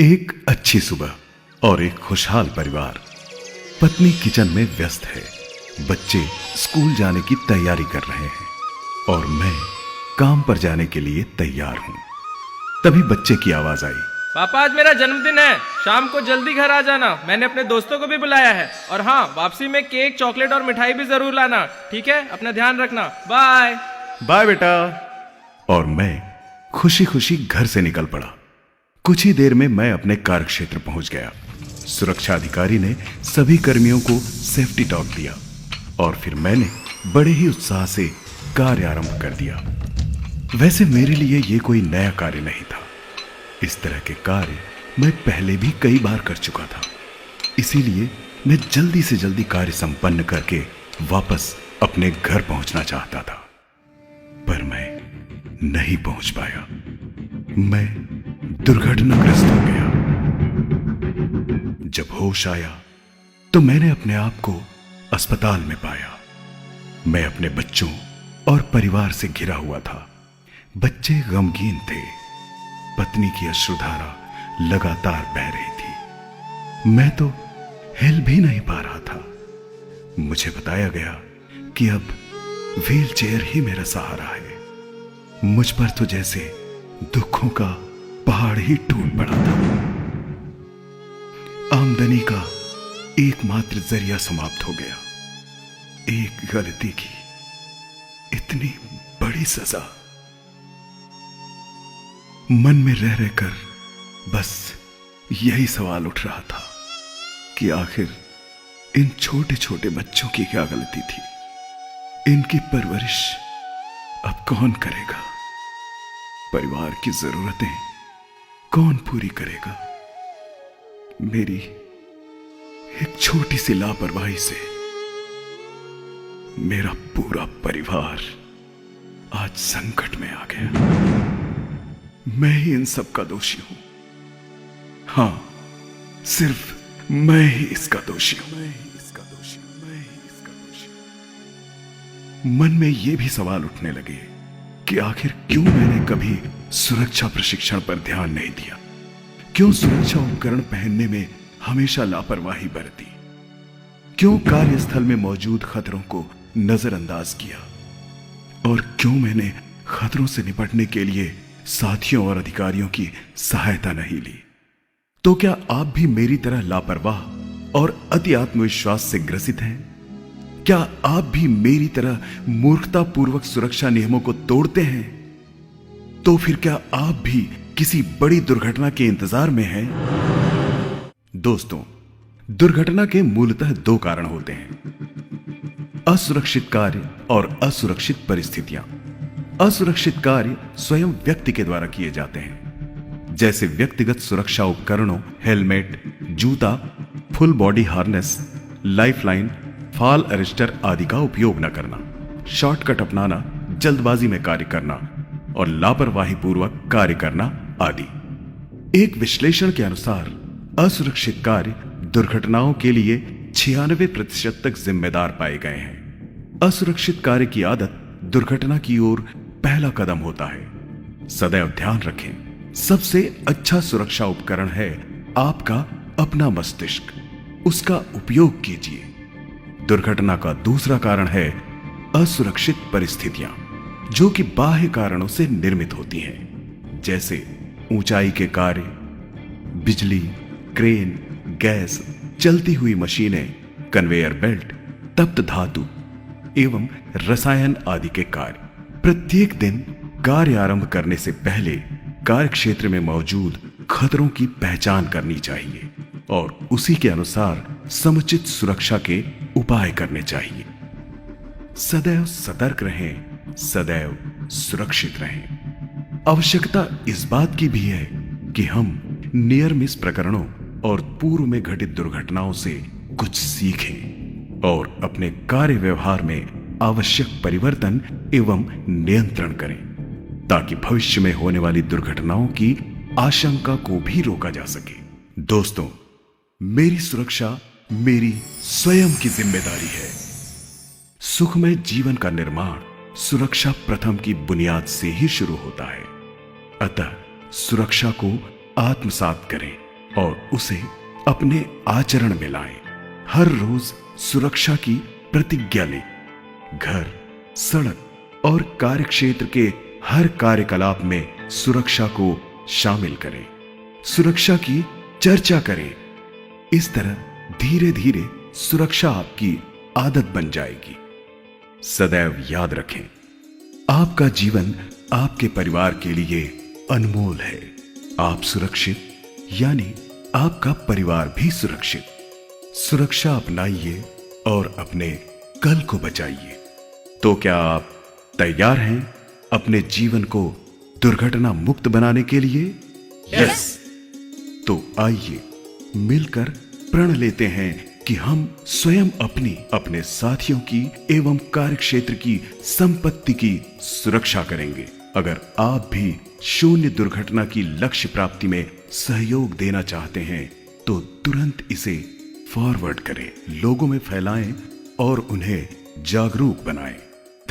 एक अच्छी सुबह और एक खुशहाल परिवार। पत्नी किचन में व्यस्त है, बच्चे स्कूल जाने की तैयारी कर रहे हैं और मैं काम पर जाने के लिए तैयार हूं। तभी बच्चे की आवाज आई। पापा, आज मेरा जन्मदिन है, शाम को जल्दी घर आ जाना। मैंने अपने दोस्तों को भी बुलाया है। और हाँ, वापसी में केक, चॉकलेट और मिठाई भी जरूर लाना, ठीक है? अपना ध्यान रखना। बाय बाय बेटा। और मैं खुशी खुशी घर से निकल पड़ा। कुछ ही देर में मैं अपने कार्य क्षेत्र पहुंच गया। सुरक्षा अधिकारी ने सभी कर्मियों को सेफ्टी टॉक दिया और फिर मैंने बड़े ही उत्साह से कार्य आरंभ कर दिया। वैसे मेरे लिए यह कोई नया कार्य नहीं था। इस तरह के कार्य मैं पहले भी कई बार कर चुका था, इसीलिए मैं जल्दी से जल्दी कार्य संपन्न करके वापस अपने घर पहुंचना चाहता था, पर मैं नहीं पहुंच पाया। मैं दुर्घटनाग्रस्त हो गया। जब होश आया तो मैंने अपने आप को अस्पताल में पाया। मैं अपने बच्चों और परिवार से घिरा हुआ था। बच्चे गमगीन थे। पत्नी की अश्रुधारा लगातार बह रही थी। मैं तो हिल भी नहीं पा रहा था। मुझे बताया गया कि अब व्हीलचेयर ही मेरा सहारा है। मुझ पर तो जैसे दुखों का पहाड़ ही टूट पड़ा था। आमदनी का एकमात्र जरिया समाप्त हो गया। एक गलती की इतनी बड़ी सजा। मन में रह रहकर बस यही सवाल उठ रहा था कि आखिर इन छोटे छोटे बच्चों की क्या गलती थी? इनकी परवरिश अब कौन करेगा? परिवार की जरूरतें कौन पूरी करेगा? मेरी एक छोटी सी लापरवाही से मेरा पूरा परिवार आज संकट में आ गया। मैं ही इन सब का दोषी हूं। हां, सिर्फ मैं ही इसका दोषी हूं। मन में ये भी सवाल उठने लगे कि आखिर क्यों मैंने कभी सुरक्षा प्रशिक्षण पर ध्यान नहीं दिया? क्यों सुरक्षा उपकरण पहनने में हमेशा लापरवाही बरती? क्यों कार्यस्थल में मौजूद खतरों को नजरअंदाज किया? और क्यों मैंने खतरों से निपटने के लिए साथियों और अधिकारियों की सहायता नहीं ली? तो क्या आप भी मेरी तरह लापरवाह और अति आत्मविश्वास से ग्रसित हैं? क्या आप भी मेरी तरह मूर्खतापूर्वक सुरक्षा नियमों को तोड़ते हैं? तो फिर क्या आप भी किसी बड़ी दुर्घटना के इंतजार में हैं? दोस्तों, दुर्घटना के मूलतः दो कारण होते हैं: असुरक्षित कार्य और असुरक्षित परिस्थितियां। असुरक्षित कार्य स्वयं व्यक्ति के द्वारा किए जाते हैं, जैसे व्यक्तिगत सुरक्षा उपकरणों, हेलमेट, जूता, full body harness, lifeline, fall arrester आदि का उपयोग न करना, शॉर्टकट अपनाना, जल्दबाजी में कार्य करना और लापरवाही पूर्वक कार्य करना आदि। एक विश्लेषण के अनुसार असुरक्षित कार्य दुर्घटनाओं के लिए 96% तक जिम्मेदार पाए गए हैं। असुरक्षित कार्य की आदत दुर्घटना की ओर पहला कदम होता है। सदैव ध्यान रखें, सबसे अच्छा सुरक्षा उपकरण है आपका अपना मस्तिष्क। उसका उपयोग कीजिए। दुर्घटना का दूसरा कारण है असुरक्षित परिस्थितियां, जो कि बाह्य कारणों से निर्मित होती हैं, जैसे ऊंचाई के कार्य, बिजली, क्रेन, गैस, चलती हुई मशीनें, कन्वेयर बेल्ट, तप्त धातु एवं रसायन आदि के कार्य। प्रत्येक दिन कार्य आरंभ करने से पहले कार्य क्षेत्र में मौजूद खतरों की पहचान करनी चाहिए और उसी के अनुसार समुचित सुरक्षा के उपाय करने चाहिए। सदैव सतर्क रहें, सदैव सुरक्षित रहें। आवश्यकता इस बात की भी है कि हम नियर मिस प्रकरणों और पूर्व में घटित दुर्घटनाओं से कुछ सीखें और अपने कार्य व्यवहार में आवश्यक परिवर्तन एवं नियंत्रण करें, ताकि भविष्य में होने वाली दुर्घटनाओं की आशंका को भी रोका जा सके। दोस्तों, मेरी सुरक्षा मेरी स्वयं की जिम्मेदारी है। सुखमय जीवन का निर्माण सुरक्षा प्रथम की बुनियाद से ही शुरू होता है। अतः सुरक्षा को आत्मसात करें और उसे अपने आचरण में लाएं। हर रोज सुरक्षा की प्रतिज्ञा लें। घर, सड़क और कार्यक्षेत्र के हर कार्यकलाप में सुरक्षा को शामिल करें। सुरक्षा की चर्चा करें। इस तरह धीरे धीरे सुरक्षा आपकी आदत बन जाएगी। सदैव याद रखें, आपका जीवन आपके परिवार के लिए अनमोल है। आप सुरक्षित यानी आपका परिवार भी सुरक्षित। सुरक्षा अपनाइए और अपने कल को बचाइए। तो क्या आप तैयार हैं अपने जीवन को दुर्घटना मुक्त बनाने के लिए? यस। तो आइए मिलकर प्रण लेते हैं कि हम स्वयं अपनी, अपने साथियों की एवं कार्यक्षेत्र की संपत्ति की सुरक्षा करेंगे। अगर आप भी शून्य दुर्घटना की लक्ष्य प्राप्ति में सहयोग देना चाहते हैं तो तुरंत इसे फॉरवर्ड करें, लोगों में फैलाएं और उन्हें जागरूक बनाएं।